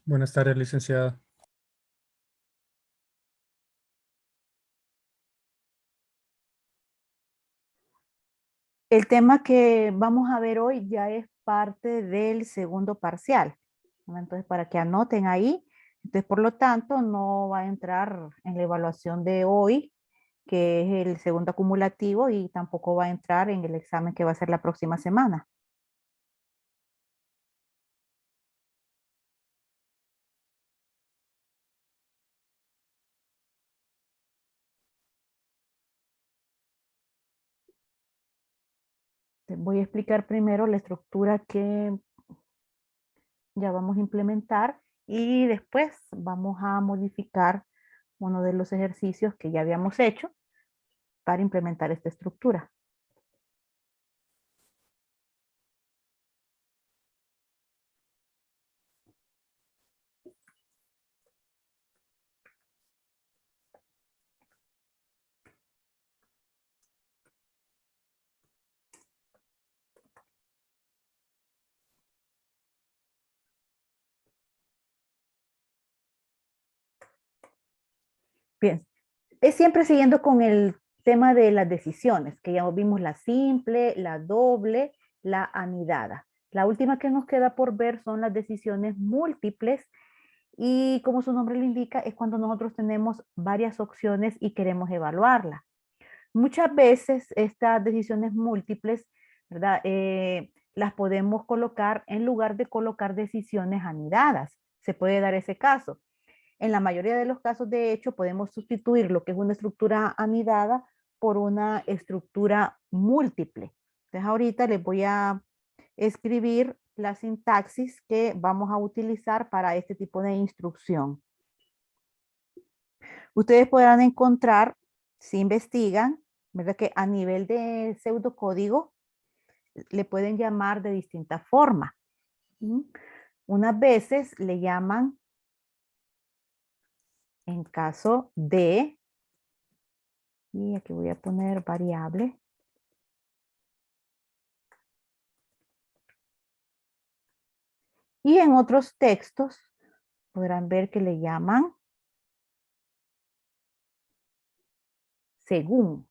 Buenas tardes, licenciada. El tema que vamos a ver hoy ya es parte del segundo parcial, ¿no? Entonces, para que anoten ahí, entonces, por lo tanto, no va a entrar en la evaluación de hoy, que es el segundo acumulativo, y tampoco va a entrar en el examen que va a ser la próxima semana. Te voy a explicar primero la estructura que ya vamos a implementar y después vamos a modificar uno de los ejercicios que ya habíamos hecho para implementar esta estructura. Bien, es siempre siguiendo con el tema de las decisiones, que ya vimos la simple, la doble, la anidada. La última que nos queda por ver son las decisiones múltiples y como su nombre lo indica, es cuando nosotros tenemos varias opciones y queremos evaluarla. Muchas veces estas decisiones múltiples, ¿verdad? Las podemos colocar en lugar de colocar decisiones anidadas. Se puede dar ese caso. En la mayoría de los casos, de hecho, podemos sustituir lo que es una estructura anidada por una estructura múltiple. Entonces, ahorita les voy a escribir la sintaxis que vamos a utilizar para este tipo de instrucción. Ustedes podrán encontrar, si investigan, ¿verdad? Que a nivel de pseudocódigo le pueden llamar de distintas formas. Unas veces le llaman en caso de, y aquí voy a poner variable. Y en otros textos podrán ver que le llaman según.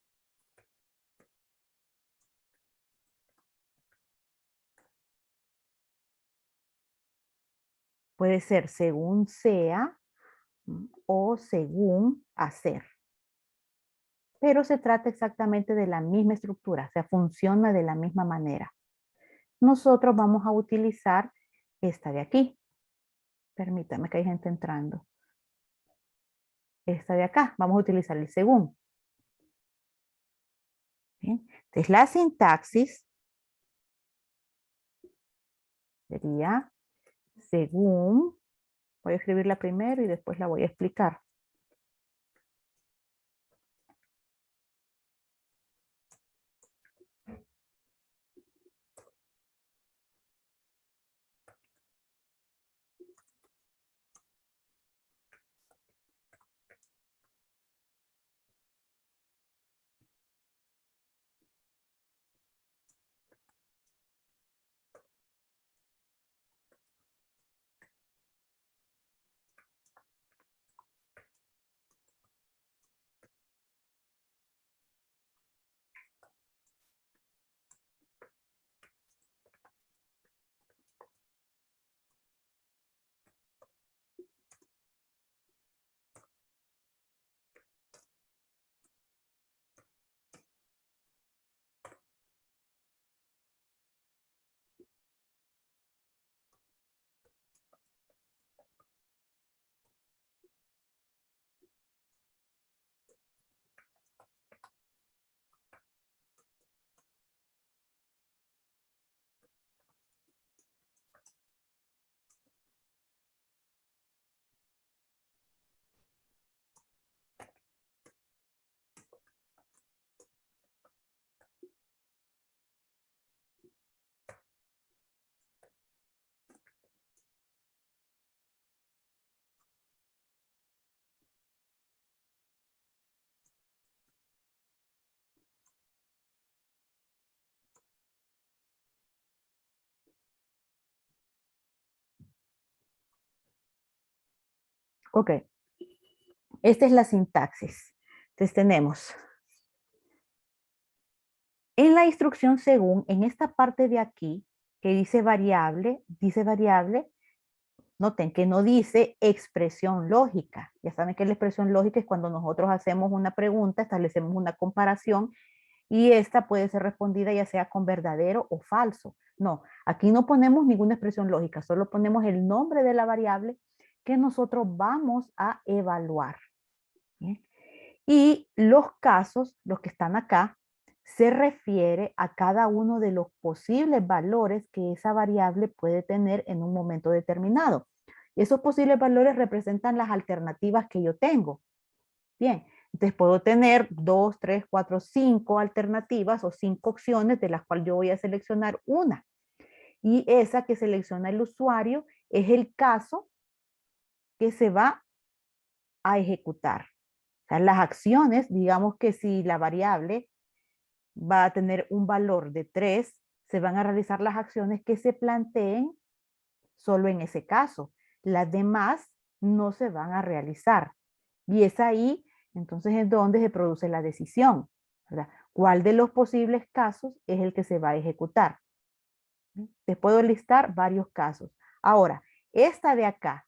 Puede ser según sea o según hacer. Pero se trata exactamente de la misma estructura, o sea, funciona de la misma manera. Nosotros vamos a utilizar esta de aquí. Permítame que hay gente entrando. Esta de acá, vamos a utilizar el según. ¿Bien? Entonces la sintaxis sería según, voy a escribirla primero y después la voy a explicar. Ok, esta es la sintaxis. Entonces tenemos en la instrucción según, en esta parte de aquí, que dice variable, noten que no dice expresión lógica. Ya saben que la expresión lógica es cuando nosotros hacemos una pregunta, establecemos una comparación y esta puede ser respondida ya sea con verdadero o falso. No, aquí no ponemos ninguna expresión lógica, solo ponemos el nombre de la variable que nosotros vamos a evaluar. ¿Bien? Y los casos, los que están acá, se refiere a cada uno de los posibles valores que esa variable puede tener en un momento determinado. Y esos posibles valores representan las alternativas que yo tengo. Bien, entonces puedo tener 2, 3, 4, 5 alternativas o 5 opciones de las cuales yo voy a seleccionar una. Y esa que selecciona el usuario es el caso que se va a ejecutar. O sea, las acciones, digamos que si la variable va a tener un valor de 3, se van a realizar las acciones que se planteen solo en ese caso. Las demás no se van a realizar. Y es ahí, entonces, es donde se produce la decisión, ¿verdad? ¿Cuál de los posibles casos es el que se va a ejecutar? Te puedo listar varios casos. Ahora, esta de acá,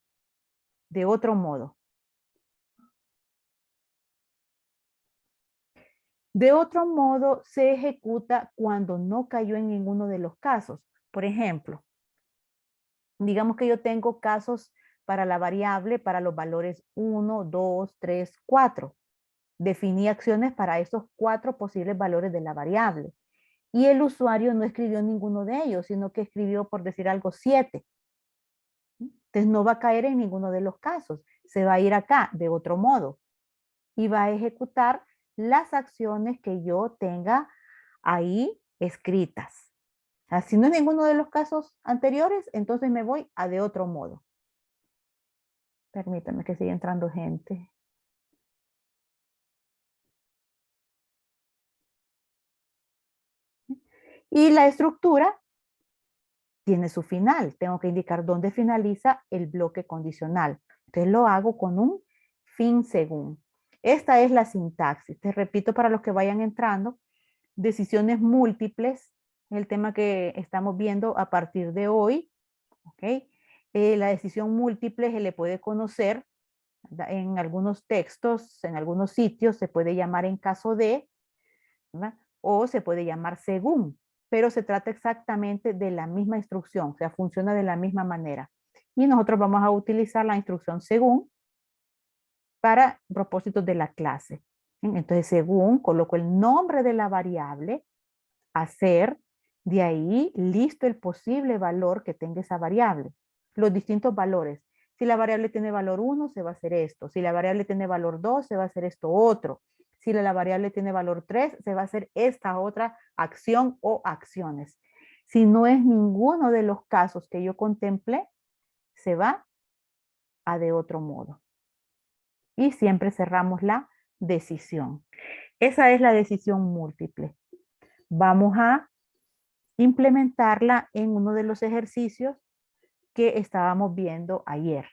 de otro modo. De otro modo, se ejecuta cuando no cayó en ninguno de los casos. Por ejemplo, digamos que yo tengo casos para la variable, para los valores 1, 2, 3, 4. Definí acciones para esos 4 posibles valores de la variable. Y el usuario no escribió ninguno de ellos, sino que escribió, por decir algo, 7. Entonces no va a caer en ninguno de los casos. Se va a ir acá de otro modo y va a ejecutar las acciones que yo tenga ahí escritas. Si no es ninguno de los casos anteriores, entonces me voy a de otro modo. Permítame que siga entrando gente. Y la estructura tiene su final. Tengo que indicar dónde finaliza el bloque condicional. Entonces lo hago con un fin según. Esta es la sintaxis. Te repito para los que vayan entrando. Decisiones múltiples, el tema que estamos viendo a partir de hoy. ¿Okay? La decisión múltiple se le puede conocer en algunos textos, en algunos sitios, se puede llamar en caso de, ¿verdad? O se puede llamar según, pero se trata exactamente de la misma instrucción, o sea, funciona de la misma manera. Y nosotros vamos a utilizar la instrucción según para propósitos de la clase. Entonces, según, coloco el nombre de la variable, hacer, de ahí, listo el posible valor que tenga esa variable. Los distintos valores. Si la variable tiene valor 1, se va a hacer esto. Si la variable tiene valor 2, se va a hacer esto otro. Si la variable tiene valor 3, se va a hacer esta otra acción o acciones. Si no es ninguno de los casos que yo contemplé, se va a de otro modo. Y siempre cerramos la decisión. Esa es la decisión múltiple. Vamos a implementarla en uno de los ejercicios que estábamos viendo ayer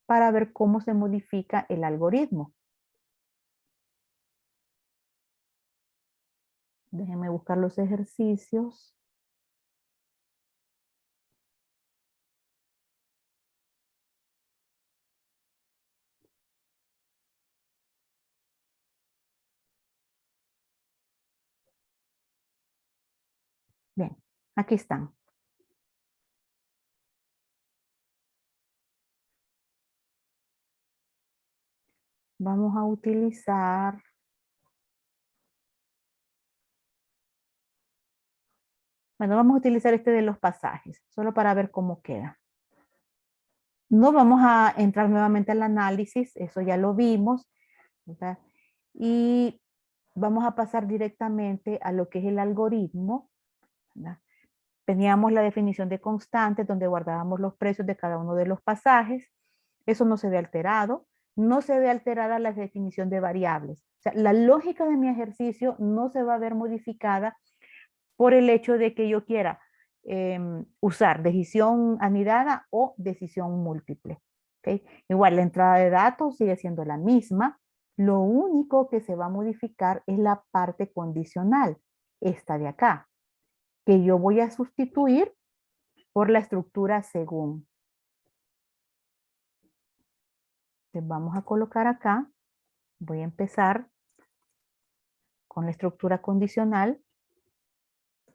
para ver cómo se modifica el algoritmo. Déjenme buscar los ejercicios. Bien, aquí están. Vamos a utilizar bueno, vamos a utilizar este de los pasajes, solo para ver cómo queda. No vamos a entrar nuevamente al análisis, eso ya lo vimos, ¿verdad? Y vamos a pasar directamente a lo que es el algoritmo, ¿verdad? Teníamos la definición de constantes donde guardábamos los precios de cada uno de los pasajes. Eso no se ve alterado. No se ve alterada la definición de variables. O sea, la lógica de mi ejercicio no se va a ver modificada por el hecho de que yo quiera usar decisión anidada o decisión múltiple. ¿ok? Igual la entrada de datos sigue siendo la misma. Lo único que se va a modificar es la parte condicional, esta de acá, que yo voy a sustituir por la estructura según. Entonces vamos a colocar acá, voy a empezar con la estructura condicional,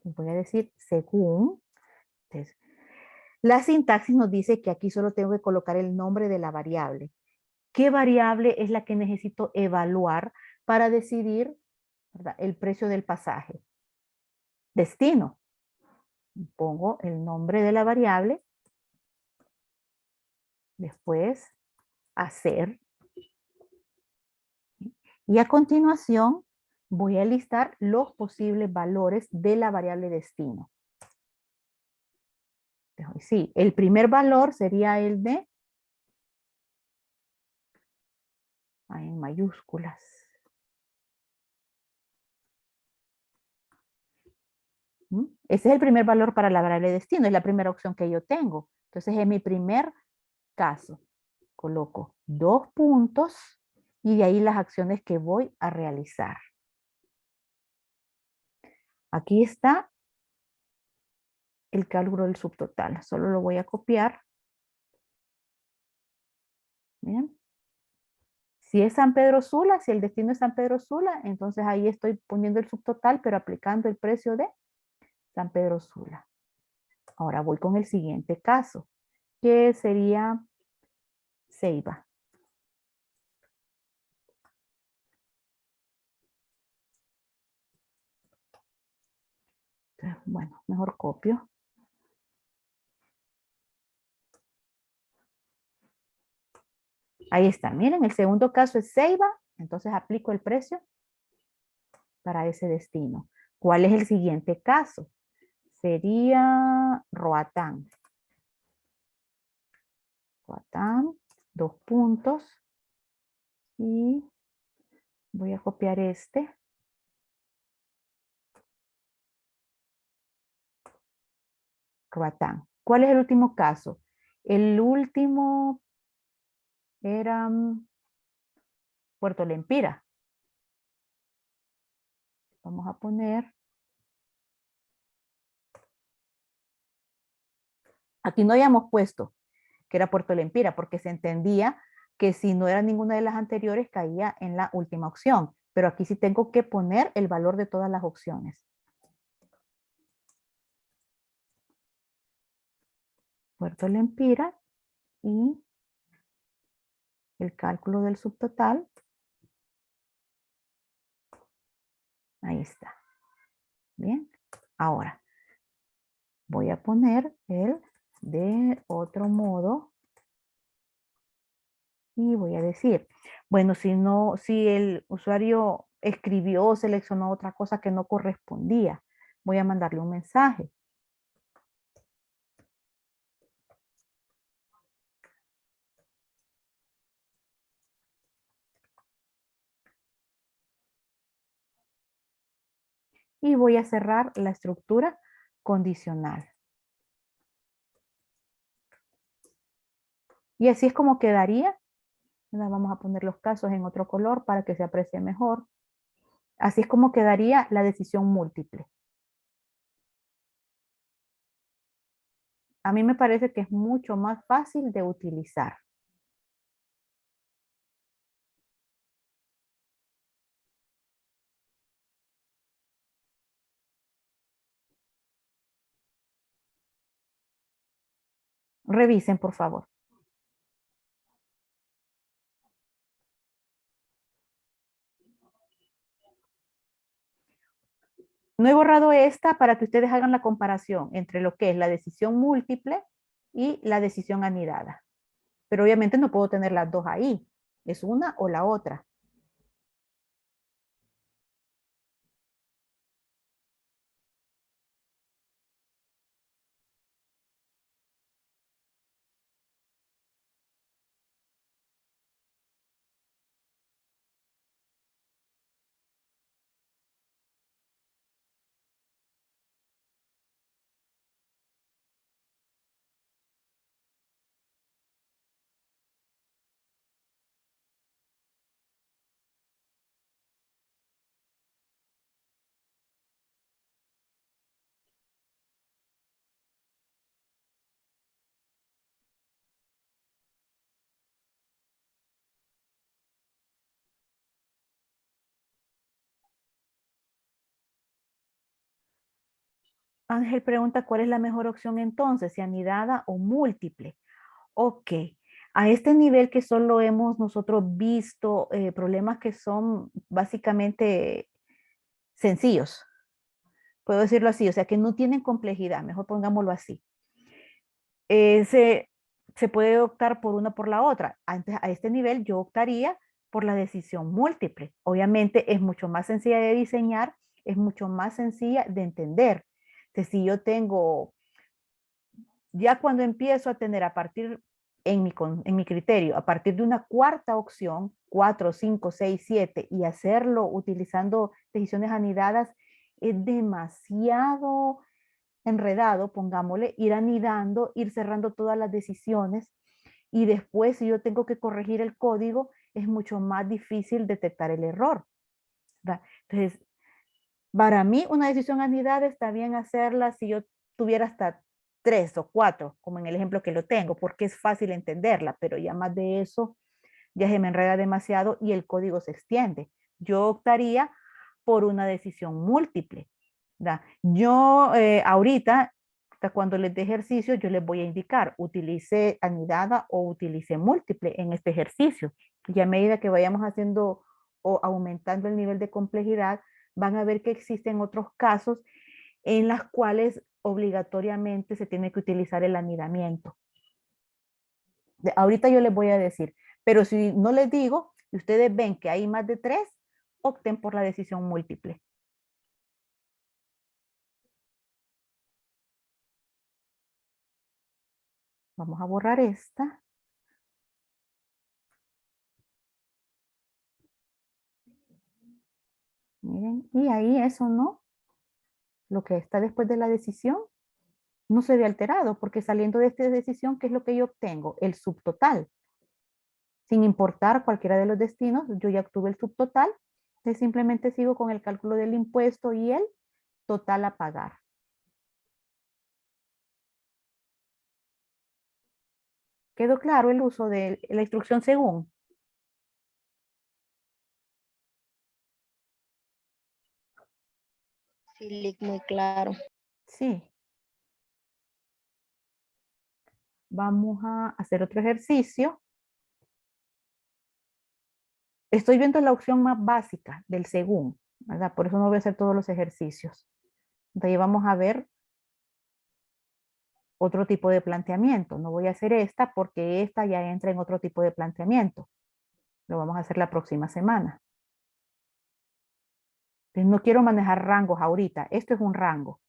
voy a decir según. Entonces, la sintaxis nos dice que aquí solo tengo que colocar el nombre de la variable. ¿Qué variable es la que necesito evaluar para decidir, ¿verdad?, el precio del pasaje? Destino. Pongo el nombre de la variable, después hacer, y a continuación voy a listar los posibles valores de la variable destino. Sí, el primer valor sería el de, en mayúsculas. Ese es el primer valor para la variable destino, es la primera opción que yo tengo. Entonces, en mi primer caso, coloco 2 puntos y de ahí las acciones que voy a realizar. Aquí está el cálculo del subtotal. Solo lo voy a copiar. Bien. Si es San Pedro Sula, si el destino es San Pedro Sula, entonces ahí estoy poniendo el subtotal, pero aplicando el precio de San Pedro Sula. Ahora voy con el siguiente caso, que sería Ceiba. Entonces, bueno, mejor copio. Ahí está, miren, el segundo caso es Ceiba, entonces aplico el precio para ese destino. ¿Cuál es el siguiente caso? Sería Roatán. Roatán, 2 puntos. Y voy a copiar este. Roatán. ¿Cuál es el último caso? El último era Puerto Lempira. Vamos a poner. Aquí no habíamos puesto que era Puerto Lempira porque se entendía que si no era ninguna de las anteriores caía en la última opción. Pero aquí sí tengo que poner el valor de todas las opciones. Puerto Lempira y el cálculo del subtotal. Ahí está. Bien. Ahora voy a poner el de otro modo. Y voy a decir, bueno, si el usuario escribió o seleccionó otra cosa que no correspondía, voy a mandarle un mensaje. Y voy a cerrar la estructura condicional. Y así es como quedaría. Vamos a poner los casos en otro color para que se aprecie mejor. Así es como quedaría la decisión múltiple. A mí me parece que es mucho más fácil de utilizar. Revisen, por favor. No he borrado esta para que ustedes hagan la comparación entre lo que es la decisión múltiple y la decisión anidada. Pero obviamente no puedo tener las dos ahí. Es una o la otra. Ángel pregunta cuál es la mejor opción entonces, si anidada o múltiple. Ok, a este nivel que solo hemos nosotros visto problemas que son básicamente sencillos, puedo decirlo así, o sea, que no tienen complejidad, mejor pongámoslo así. Se puede optar por una o por la otra. Antes, a este nivel yo optaría por la decisión múltiple. Obviamente es mucho más sencilla de diseñar, es mucho más sencilla de entender. Entonces, si yo tengo, ya cuando empiezo a tener a partir, en mi criterio, a partir de una cuarta opción, 4, 5, 6, 7, y hacerlo utilizando decisiones anidadas, es demasiado enredado, pongámosle, ir anidando, ir cerrando todas las decisiones y después si yo tengo que corregir el código, es mucho más difícil detectar el error. ¿Verdad? Entonces, para mí una decisión anidada está bien hacerla si yo tuviera hasta 3 o 4, como en el ejemplo que lo tengo, porque es fácil entenderla, pero ya más de eso ya se me enreda demasiado y el código se extiende. Yo optaría por una decisión múltiple. ¿Da? Yo ahorita, cuando les dé ejercicio, yo les voy a indicar, utilice anidada o utilice múltiple en este ejercicio. Y a medida que vayamos haciendo o aumentando el nivel de complejidad, van a ver que existen otros casos en los cuales obligatoriamente se tiene que utilizar el anidamiento. Ahorita yo les voy a decir, pero si no les digo y ustedes ven que hay más de 3, opten por la decisión múltiple. Vamos a borrar esta. Miren, y ahí eso no, lo que está después de la decisión, no se ve alterado, porque saliendo de esta decisión, ¿qué es lo que yo obtengo? El subtotal. Sin importar cualquiera de los destinos, yo ya obtuve el subtotal, entonces simplemente sigo con el cálculo del impuesto y el total a pagar. ¿Quedó claro el uso de la instrucción según? Sí, Lick, muy claro. Sí. Vamos a hacer otro ejercicio. Estoy viendo la opción más básica del según, ¿verdad? Por eso no voy a hacer todos los ejercicios. De ahí vamos a ver otro tipo de planteamiento. No voy a hacer esta porque esta ya entra en otro tipo de planteamiento. Lo vamos a hacer la próxima semana. Entonces, no quiero manejar rangos ahorita. Esto es un rango.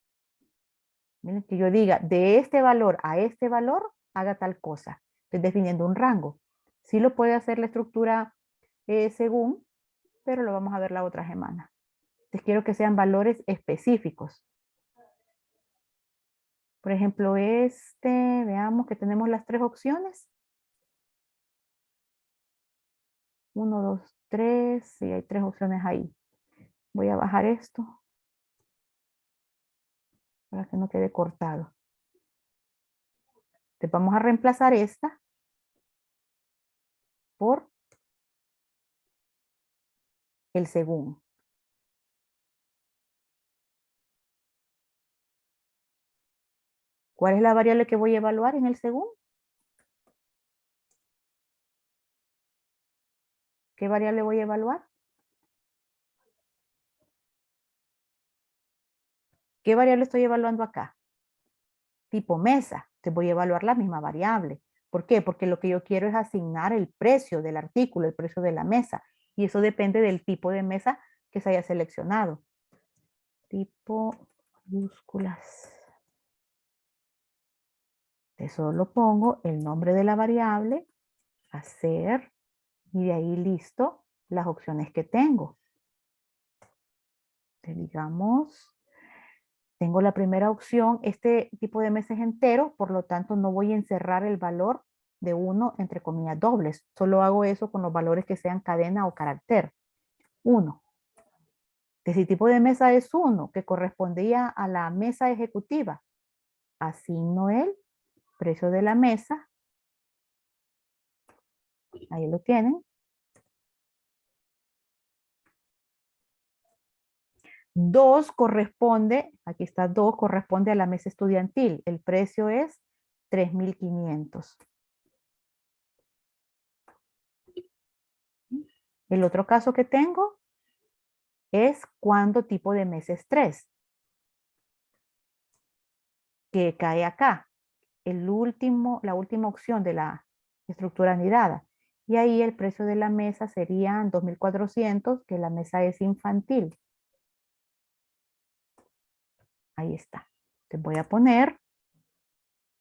Miren, que yo diga, de este valor a este valor, haga tal cosa. Estoy definiendo un rango. Sí lo puede hacer la estructura según, pero lo vamos a ver la otra semana. Entonces, quiero que sean valores específicos. Por ejemplo, veamos que tenemos las 3 opciones. 1, 2, 3, sí, hay 3 opciones ahí. Voy a bajar esto para que no quede cortado. Entonces vamos a reemplazar esta por el según. ¿Cuál es la variable que voy a evaluar en el según? ¿Qué variable voy a evaluar? ¿Qué variable estoy evaluando acá? Tipo mesa. Te voy a evaluar la misma variable. ¿Por qué? Porque lo que yo quiero es asignar el precio del artículo, el precio de la mesa. Y eso depende del tipo de mesa que se haya seleccionado. Tipo mayúsculas. De solo pongo el nombre de la variable, hacer, y de ahí listo las opciones que tengo. Entonces, digamos, tengo la primera opción, este tipo de mesa es entero, por lo tanto no voy a encerrar el valor de 1 entre comillas dobles. Solo hago eso con los valores que sean cadena o carácter. 1. Ese tipo de mesa es 1, que correspondía a la mesa ejecutiva. Asigno el precio de la mesa. Ahí lo tienen. 2 corresponde, aquí está 2, corresponde a la mesa estudiantil. El precio es 3.500. El otro caso que tengo es cuando tipo de mes es 3, que cae acá. La última opción de la estructura anidada. Y ahí el precio de la mesa serían 2.400, que la mesa es infantil. Ahí está. Te voy a poner,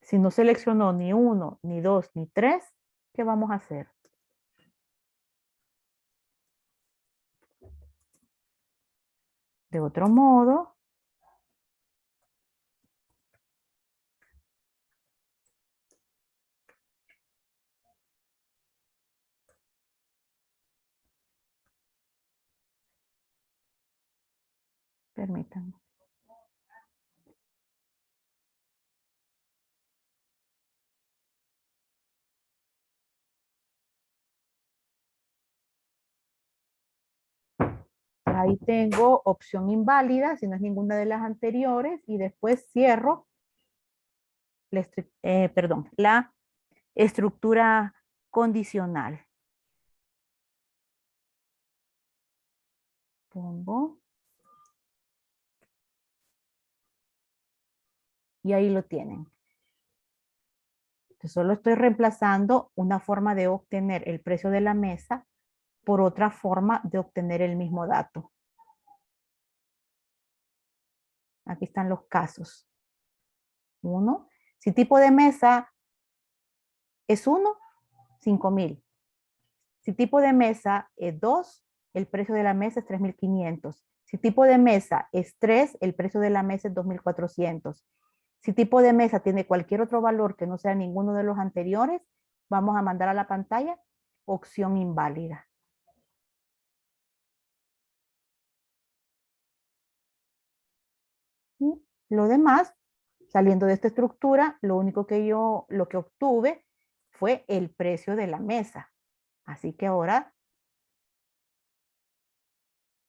si no seleccionó ni 1, ni 2, ni 3, ¿qué vamos a hacer? De otro modo, permítanme. Ahí tengo opción inválida, si no es ninguna de las anteriores, y después cierro la estructura condicional. Pongo. Y ahí lo tienen. Entonces, solo estoy reemplazando una forma de obtener el precio de la mesa por otra forma de obtener el mismo dato. Aquí están los casos. 1. Si tipo de mesa es 1, 5.000. Si tipo de mesa es 2, el precio de la mesa es 3.500. Si tipo de mesa es 3, el precio de la mesa es 2.400. Si tipo de mesa tiene cualquier otro valor que no sea ninguno de los anteriores, vamos a mandar a la pantalla opción inválida. Y lo demás, saliendo de esta estructura, lo que obtuve fue el precio de la mesa. Así que ahora,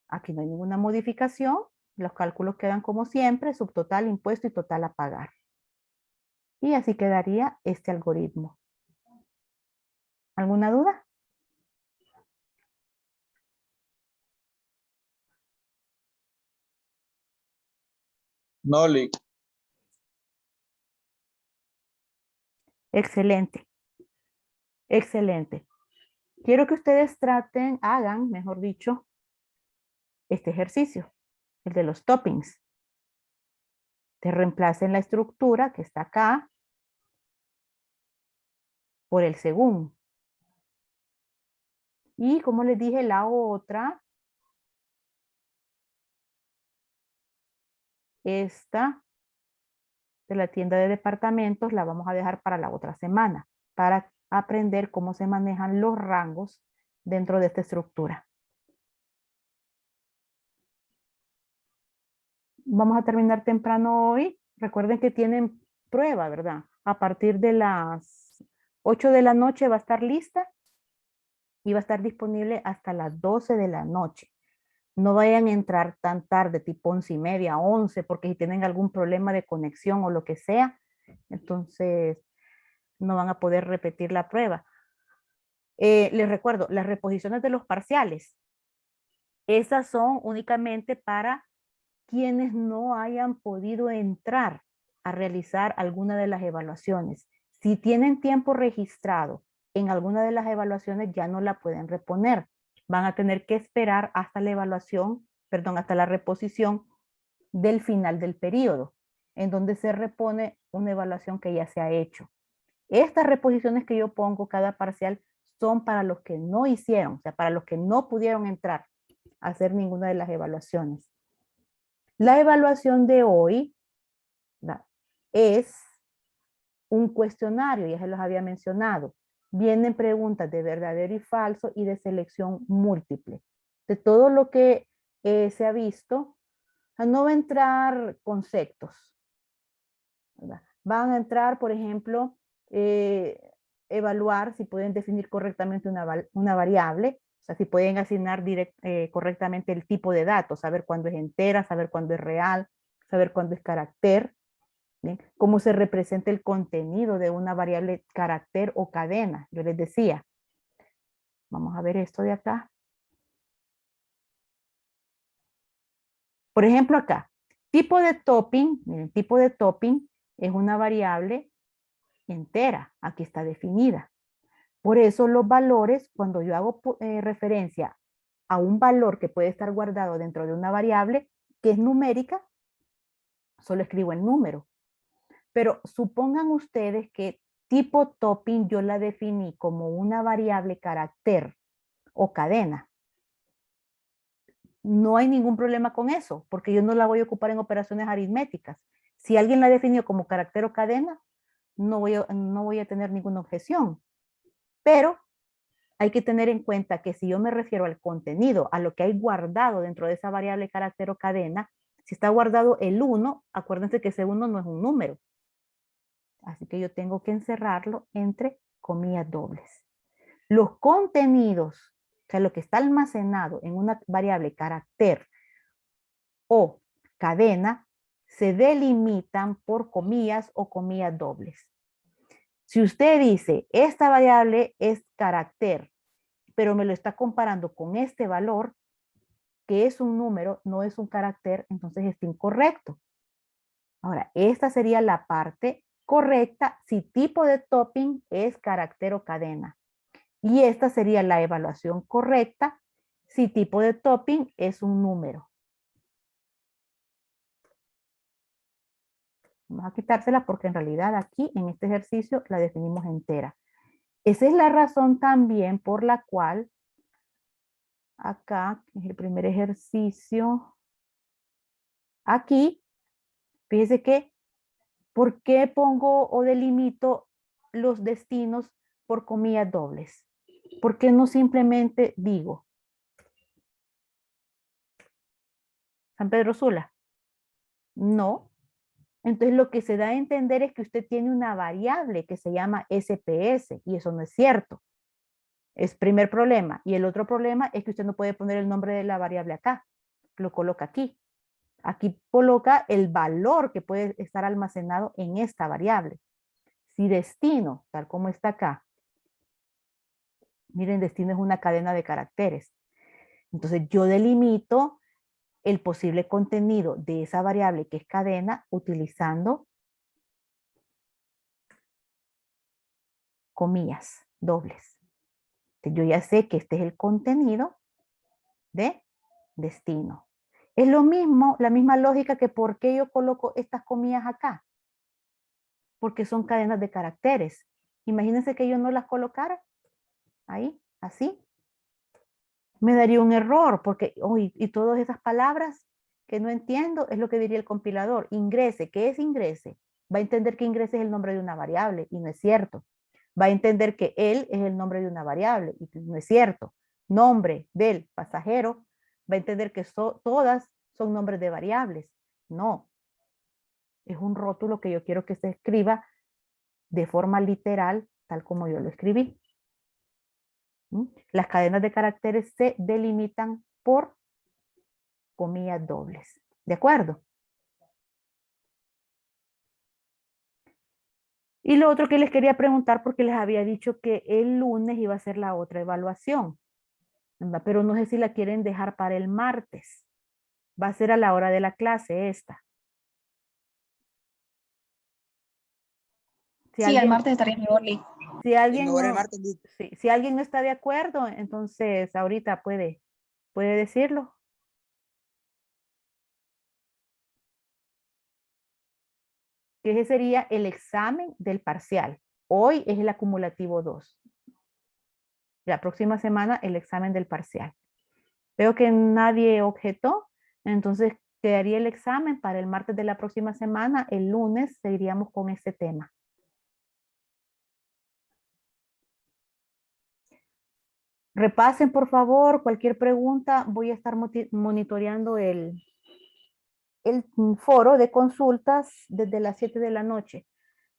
aquí no hay ninguna modificación. Los cálculos quedan como siempre, subtotal, impuesto y total a pagar. Y así quedaría este algoritmo. ¿Alguna duda? No, Lick. Excelente. Excelente. Quiero que ustedes hagan, mejor dicho, este ejercicio, el de los toppings. Te reemplacen la estructura que está acá por el según. Y como les dije, la otra, esta de la tienda de departamentos, la vamos a dejar para la otra semana, para aprender cómo se manejan los rangos dentro de esta estructura. Vamos a terminar temprano hoy. Recuerden que tienen prueba, ¿verdad? A partir de las 8 de la noche va a estar lista y va a estar disponible hasta las 12 de la noche. No vayan a entrar tan tarde, tipo 11:30, 11, porque si tienen algún problema de conexión o lo que sea, entonces no van a poder repetir la prueba. Les recuerdo, las reposiciones de los parciales, esas son únicamente para quienes no hayan podido entrar a realizar alguna de las evaluaciones. Si tienen tiempo registrado en alguna de las evaluaciones, ya no la pueden reponer. Van a tener que esperar hasta la evaluación, perdón, hasta la reposición del final del periodo, en donde se repone una evaluación que ya se ha hecho. Estas reposiciones que yo pongo cada parcial son para los que no hicieron, o sea, para los que no pudieron entrar a hacer ninguna de las evaluaciones. La evaluación de hoy es un cuestionario, ya se los había mencionado. Vienen preguntas de verdadero y falso y de selección múltiple. De todo lo que se ha visto, no va a entrar conceptos, ¿verdad? Van a entrar, por ejemplo, evaluar si pueden definir correctamente una variable, o sea, si pueden asignar correctamente el tipo de datos, saber cuándo es entera, saber cuándo es real, saber cuándo es carácter, ¿bien? Cómo se representa el contenido de una variable carácter o cadena. Yo les decía, vamos a ver esto de acá. Por ejemplo acá, tipo de topping, miren, tipo de topping es una variable entera, aquí está definida. Por eso los valores, cuando yo hago referencia a un valor que puede estar guardado dentro de una variable que es numérica, solo escribo el número. Pero supongan ustedes que tipo topping yo la definí como una variable carácter o cadena. No hay ningún problema con eso, porque yo no la voy a ocupar en operaciones aritméticas. Si alguien la definió como carácter o cadena, no voy a tener ninguna objeción. Pero hay que tener en cuenta que si yo me refiero al contenido, a lo que hay guardado dentro de esa variable carácter o cadena, si está guardado el 1, acuérdense que ese 1 no es un número. Así que yo tengo que encerrarlo entre comillas dobles. Los contenidos, o sea, lo que está almacenado en una variable carácter o cadena, se delimitan por comillas o comillas dobles. Si usted dice, esta variable es carácter, pero me lo está comparando con este valor, que es un número, no es un carácter, entonces está incorrecto. Ahora, esta sería la parte correcta si tipo de topping es carácter o cadena. Y esta sería la evaluación correcta si tipo de topping es un número. Vamos a quitársela porque en realidad aquí en este ejercicio la definimos entera. Esa es la razón también por la cual acá, que es el primer ejercicio, aquí, fíjese que, ¿por qué pongo o delimito los destinos por comillas dobles? ¿Por qué no simplemente digo San Pedro Sula? No. Entonces lo que se da a entender es que usted tiene una variable que se llama SPS y eso no es cierto. Es primer problema. Y el otro problema es que usted no puede poner el nombre de la variable acá. Lo coloca aquí. Aquí coloca el valor que puede estar almacenado en esta variable. Si destino, tal como está acá, miren, destino es una cadena de caracteres. Entonces yo delimito el posible contenido de esa variable que es cadena utilizando comillas dobles. Entonces, yo ya sé que este es el contenido de destino. Es lo mismo, la misma lógica que por qué yo coloco estas comillas acá. Porque son cadenas de caracteres. Imagínense que yo no las colocara ahí, así. Me daría un error porque, y todas esas palabras que no entiendo es lo que diría el compilador. Ingrese, ¿qué es ingrese? Va a entender que ingrese es el nombre de una variable y no es cierto. Va a entender que él es el nombre de una variable y no es cierto. Nombre del pasajero, va a entender que todas son nombres de variables. No. Es un rótulo que yo quiero que se escriba de forma literal, tal como yo lo escribí. Las cadenas de caracteres se delimitan por comillas dobles. ¿De acuerdo? Y lo otro que les quería preguntar, porque les había dicho que el lunes iba a ser la otra evaluación, ¿verdad? Pero no sé si la quieren dejar para el martes. Va a ser a la hora de la clase esta. Sí, el martes estaría mejor. Si alguien Mejor el no, martes. si alguien no está de acuerdo, entonces ahorita puede decirlo. Que ese sería el examen del parcial. Hoy es el acumulativo 2. La próxima semana el examen del parcial. Veo que nadie objetó, entonces quedaría el examen para el martes de la próxima semana. El lunes seguiríamos con este tema. Repasen, por favor, cualquier pregunta. Voy a estar monitoreando el foro de consultas desde las 7 de la noche,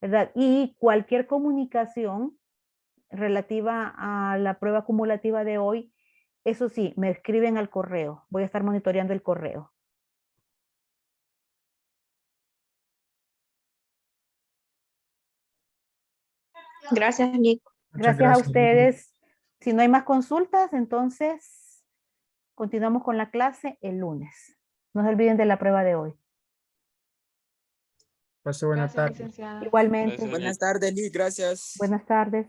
¿verdad? Y cualquier comunicación relativa a la prueba acumulativa de hoy, Eso sí, me escriben al correo. Voy a estar monitoreando el correo. Gracias, Nico. Muchas Gracias a gracias. ustedes. Si no hay más consultas, entonces continuamos con la clase el lunes. No se olviden de la prueba de hoy. Pase buena Gracias, tarde. licenciada. Igualmente. Gracias. Buenas tardes, Liz, gracias. Buenas tardes.